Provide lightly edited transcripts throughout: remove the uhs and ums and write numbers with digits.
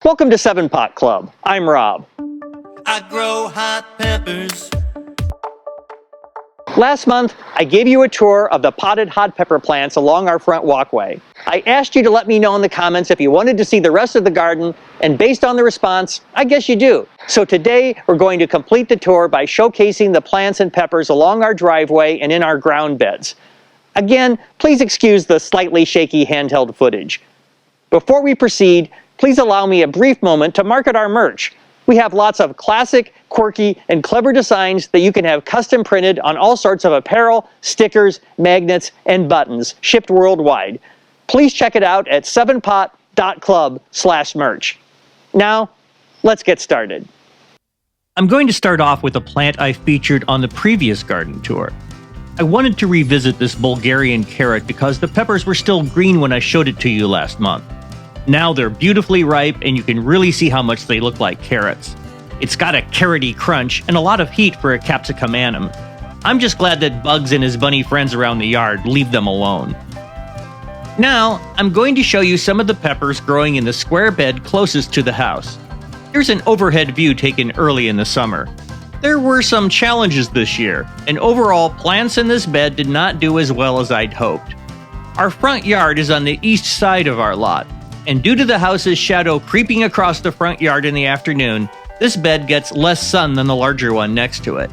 Welcome to 7 Pot Club. I'm Rob. I grow hot peppers. Last month, I gave you a tour of the potted hot pepper plants along our front walkway. I asked you to let me know in the comments if you wanted to see the rest of the garden, and based on the response, I guess you do. So today, we're going to complete the tour by showcasing the plants and peppers along our driveway and in our ground beds. Again, please excuse the slightly shaky handheld footage. Before we proceed, please allow me a brief moment to market our merch. We have lots of classic, quirky, and clever designs that you can have custom printed on all sorts of apparel, stickers, magnets, and buttons shipped worldwide. Please check it out at 7pot.club/merch. Now, let's get started. I'm going to start off with a plant I featured on the previous garden tour. I wanted to revisit this Bulgarian carrot because the peppers were still green when I showed it to you last month. Now they're beautifully ripe and you can really see how much they look like carrots. It's got a carroty crunch and a lot of heat for a Capsicum Annum. I'm just glad that Bugs and his bunny friends around the yard leave them alone. Now, I'm going to show you some of the peppers growing in the square bed closest to the house. Here's an overhead view taken early in the summer. There were some challenges this year, and overall plants in this bed did not do as well as I'd hoped. Our front yard is on the east side of our lot, and due to the house's shadow creeping across the front yard in the afternoon, this bed gets less sun than the larger one next to it.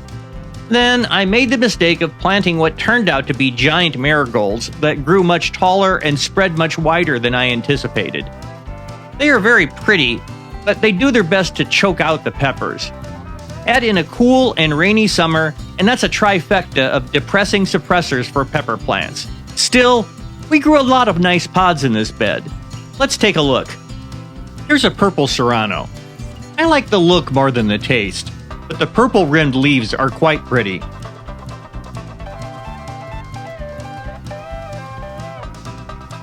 Then I made the mistake of planting what turned out to be giant marigolds that grew much taller and spread much wider than I anticipated. They are very pretty, but they do their best to choke out the peppers. Add in a cool and rainy summer, and that's a trifecta of depressing suppressors for pepper plants. Still, we grew a lot of nice pods in this bed. Let's take a look. Here's a purple serrano. I like the look more than the taste, but the purple rimmed leaves are quite pretty.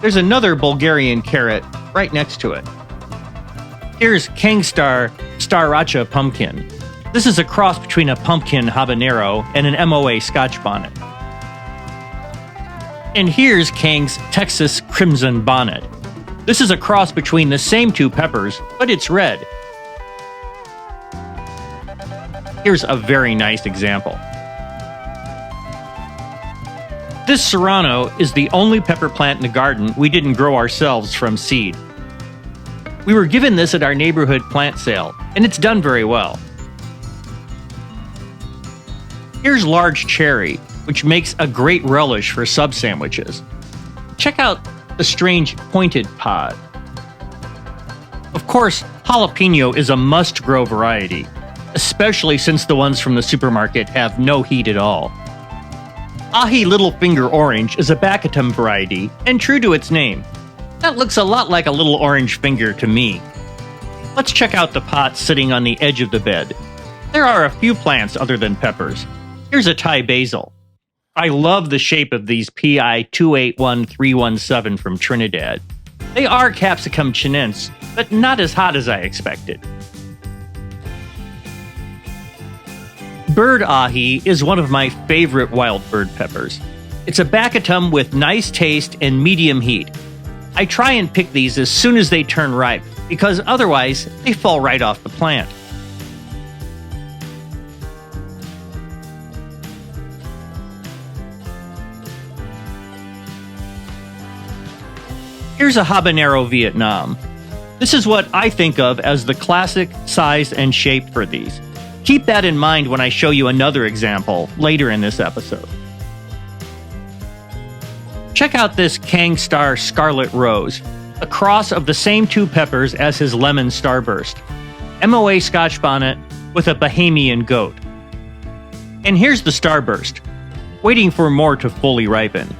There's another Bulgarian carrot right next to it. Here's Kangstar Staracha pumpkin. This is a cross between a pumpkin habanero and an MOA Scotch bonnet. And here's Kang's Texas Crimson Bonnet. This is a cross between the same two peppers, but it's red. Here's a very nice example. This serrano is the only pepper plant in the garden we didn't grow ourselves from seed. We were given this at our neighborhood plant sale, and it's done very well. Here's large cherry, which makes a great relish for sub sandwiches. Check out the strange pointed pod. Of course, jalapeno is a must-grow variety, especially since the ones from the supermarket have no heat at all. Ahee Little Finger Orange is a Baccatum variety, and true to its name. That looks a lot like a little orange finger to me. Let's check out the pots sitting on the edge of the bed. There are a few plants other than peppers. Here's a Thai basil. I love the shape of these PI 281317 from Trinidad. They are Capsicum chinense, but not as hot as I expected. Bird ahi is one of my favorite wild bird peppers. It's a Baccatum with nice taste and medium heat. I try and pick these as soon as they turn ripe, because otherwise they fall right off the plant. Here's a Habanero Vietnam. This is what I think of as the classic size and shape for these. Keep that in mind when I show you another example later in this episode. Check out this Kangstar Scarlet Rose, a cross of the same two peppers as his Lemon Starburst. MOA Scotch bonnet with a Bahamian goat. And here's the Starburst, waiting for more to fully ripen.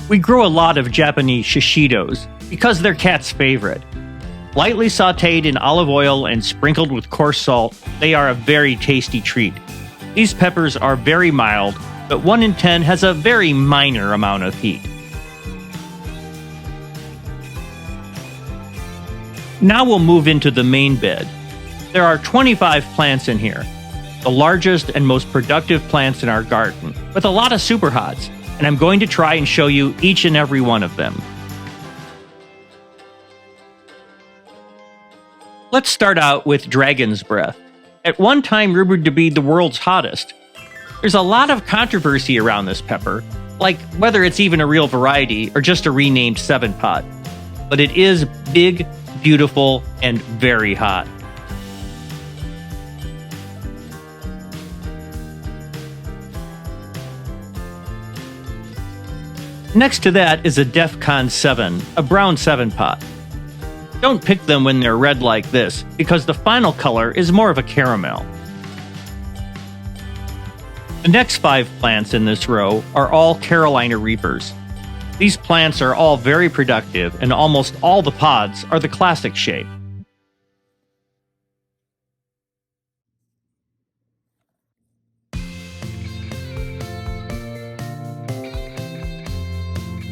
We grow a lot of Japanese shishitos because they're Cat's favorite. Lightly sautéed in olive oil and sprinkled with coarse salt, they are a very tasty treat. These peppers are very mild, but 1 in 10 has a very minor amount of heat. Now we'll move into the main bed. There are 25 plants in here, the largest and most productive plants in our garden, with a lot of superhots, and I'm going to try and show you each and every one of them. Let's start out with Dragon's Breath. At one time rumored to be the world's hottest. There's a lot of controversy around this pepper, like whether it's even a real variety or just a renamed 7-pot. But it is big, beautiful, and very hot. Next to that is a DEFCON 7, a brown 7-pot. Don't pick them when they're red like this, because the final color is more of a caramel. The next 5 plants in this row are all Carolina Reapers. These plants are all very productive, and almost all the pods are the classic shape.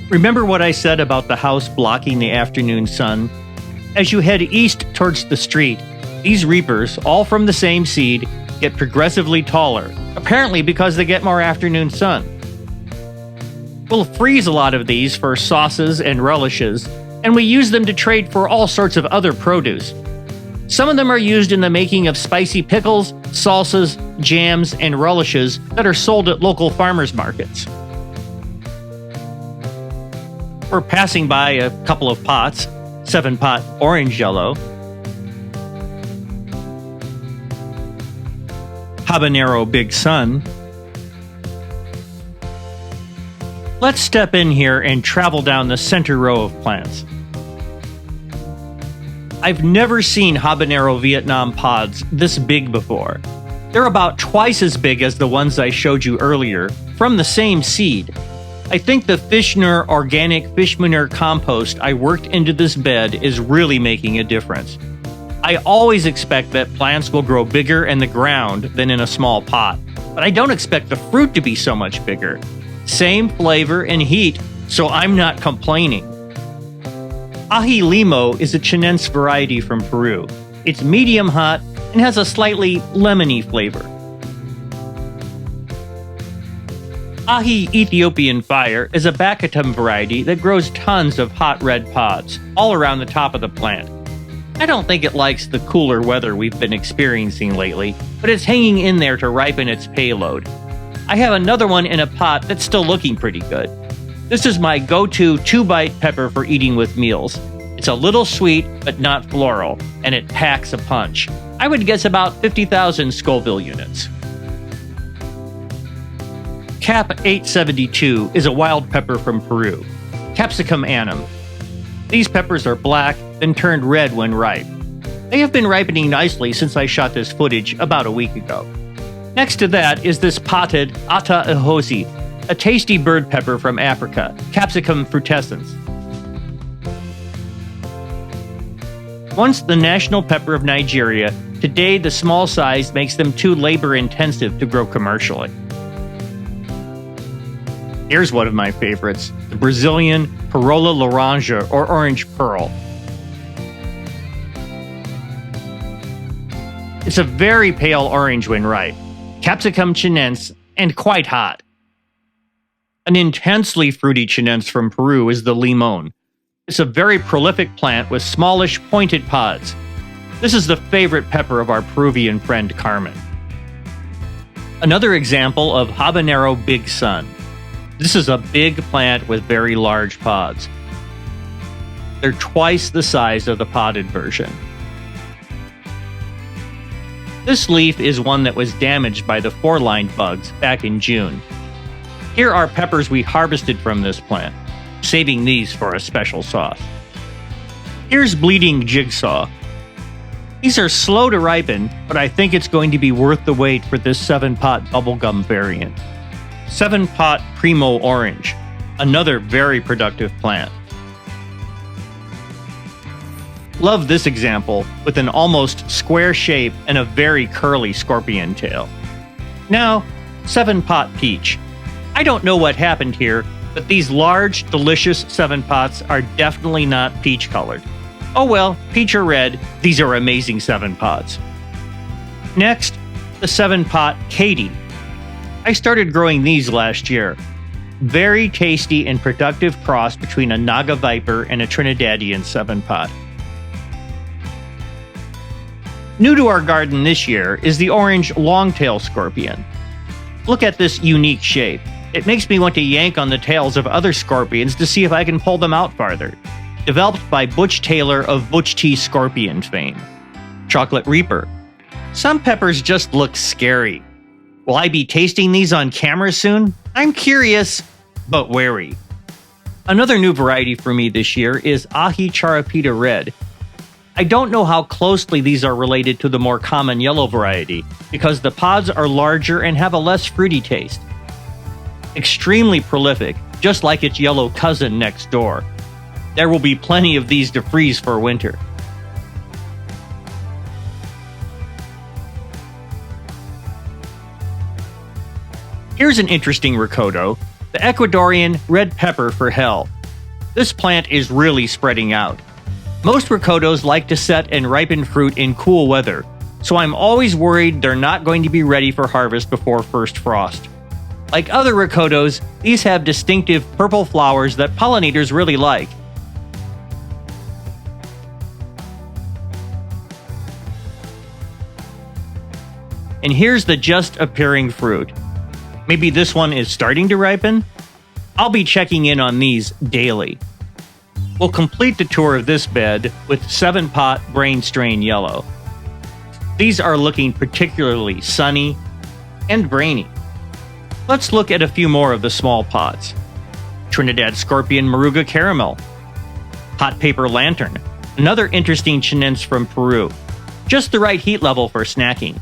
Remember what I said about the house blocking the afternoon sun? As you head east towards the street, these reapers, all from the same seed, get progressively taller, apparently because they get more afternoon sun. We'll freeze a lot of these for sauces and relishes, and we use them to trade for all sorts of other produce. Some of them are used in the making of spicy pickles, salsas, jams, and relishes that are sold at local farmers markets. We're passing by a couple of pots, 7-pot orange yellow, Habanero Big Sun. Let's step in here and travel down the center row of plants. I've never seen Habanero Vietnam pods this big before. They're about twice as big as the ones I showed you earlier, from the same seed. I think the Fishner organic fish manure compost I worked into this bed is really making a difference. I always expect that plants will grow bigger in the ground than in a small pot, but I don't expect the fruit to be so much bigger. Same flavor and heat, so I'm not complaining. Ají Limo is a Chinense variety from Peru. It's medium hot and has a slightly lemony flavor. Ahee Ethiopian Fire is a Baccatum variety that grows tons of hot red pods, all around the top of the plant. I don't think it likes the cooler weather we've been experiencing lately, but it's hanging in there to ripen its payload. I have another one in a pot that's still looking pretty good. This is my go-to 2-bite pepper for eating with meals. It's a little sweet, but not floral, and it packs a punch. I would guess about 50,000 Scoville units. Cap 872 is a wild pepper from Peru, Capsicum Annum. These peppers are black, then turned red when ripe. They have been ripening nicely since I shot this footage about a week ago. Next to that is this potted Ata Ihosi, a tasty bird pepper from Africa, Capsicum frutescens. Once the national pepper of Nigeria, today the small size makes them too labor-intensive to grow commercially. Here's one of my favorites, the Brazilian Perola Laranja or Orange Pearl. It's a very pale orange when ripe, Capsicum Chinense, and quite hot. An intensely fruity Chinense from Peru is the Leemoan. It's a very prolific plant with smallish, pointed pods. This is the favorite pepper of our Peruvian friend Carmen. Another example of Habanero Big Sun. This is a big plant with very large pods. They're twice the size of the potted version. This leaf is one that was damaged by the 4-lined bugs back in June. Here are peppers we harvested from this plant, saving these for a special sauce. Here's Bleeding Jigsaw. These are slow to ripen, but I think it's going to be worth the wait for this 7-pot bubblegum variant. 7-pot Primo Orange, another very productive plant. Love this example with an almost square shape and a very curly scorpion tail. Now, 7-pot Peach. I don't know what happened here, but these large, delicious 7-pots are definitely not peach colored. Oh well, peach or red, these are amazing 7-pots. Next, the 7-pot Katie. I started growing these last year. Very tasty and productive cross between a Naga Viper and a Trinidadian 7-pot. New to our garden this year is the orange longtail scorpion. Look at this unique shape. It makes me want to yank on the tails of other scorpions to see if I can pull them out farther. Developed by Butch Taylor of Butch T. Scorpion fame. Chocolate Reaper. Some peppers just look scary. Will I be tasting these on camera soon? I'm curious, but wary. Another new variety for me this year is Ajicha Rapido Red. I don't know how closely these are related to the more common yellow variety, because the pods are larger and have a less fruity taste. Extremely prolific, just like its yellow cousin next door. There will be plenty of these to freeze for winter. Here's an interesting Ricoto, the Ecuadorian red pepper for hell. This plant is really spreading out. Most Ricotos like to set and ripen fruit in cool weather, so I'm always worried they're not going to be ready for harvest before first frost. Like other Ricotos, these have distinctive purple flowers that pollinators really like. And here's the just appearing fruit. Maybe this one is starting to ripen? I'll be checking in on these daily. We'll complete the tour of this bed with 7-pot Brain Strain Yellow. These are looking particularly sunny and brainy. Let's look at a few more of the small pots. Trinidad Scorpion Moruga Caramel. Hot Paper Lantern, another interesting chinense from Peru. Just the right heat level for snacking.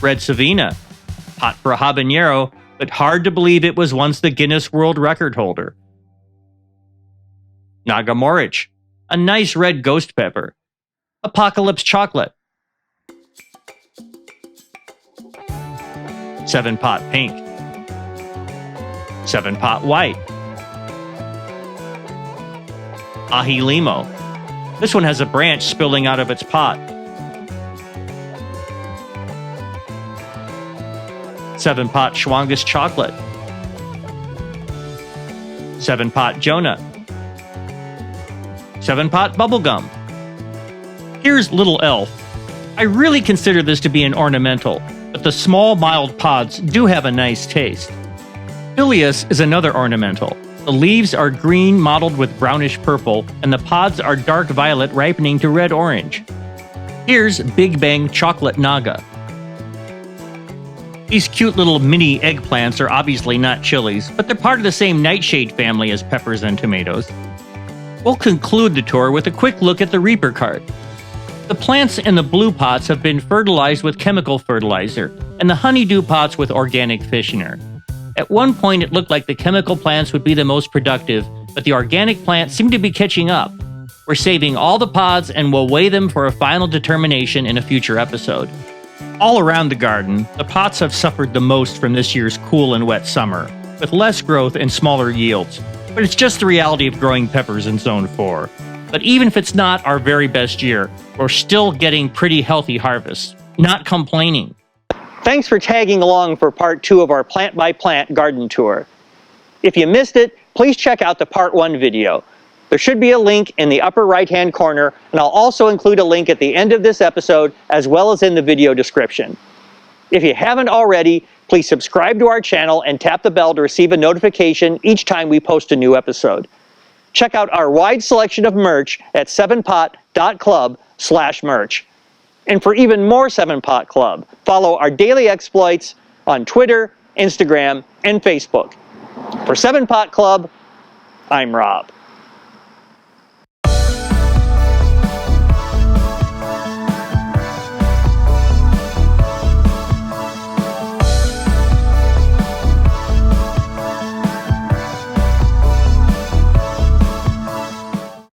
Red Savina, hot for a habanero, but hard to believe it was once the Guinness World Record holder. Nagamorich, a nice red ghost pepper. Apocalypse Chocolate. 7-pot Pink. 7-pot White. Ahee Limo. This one has a branch spilling out of its pot. 7-pot Schwangus Chocolate. 7-pot Jonah. 7-pot Bubblegum. Here's Little Elf. I really consider this to be an ornamental, but the small mild pods do have a nice taste. Phileas is another ornamental. The leaves are green mottled with brownish purple, and the pods are dark violet ripening to red-orange. Here's Big Bang Chocolate Naga. These cute little mini eggplants are obviously not chilies, but they're part of the same nightshade family as peppers and tomatoes. We'll conclude the tour with a quick look at the Reaper cart. The plants in the blue pots have been fertilized with chemical fertilizer, and the honeydew pots with organic fishner. At one point it looked like the chemical plants would be the most productive, but the organic plants seem to be catching up. We're saving all the pods and we'll weigh them for a final determination in a future episode. All around the garden, the pots have suffered the most from this year's cool and wet summer, with less growth and smaller yields. But it's just the reality of growing peppers in Zone 4. But even if it's not our very best year, we're still getting pretty healthy harvests. Not complaining. Thanks for tagging along for part 2 of our plant-by-plant garden tour. If you missed it, please check out the part 1 video. There should be a link in the upper right-hand corner, and I'll also include a link at the end of this episode as well as in the video description. If you haven't already, please subscribe to our channel and tap the bell to receive a notification each time we post a new episode. Check out our wide selection of merch at 7pot.club/merch. And for even more 7-Pot Club, follow our daily exploits on Twitter, Instagram, and Facebook. For 7-Pot Club, I'm Rob.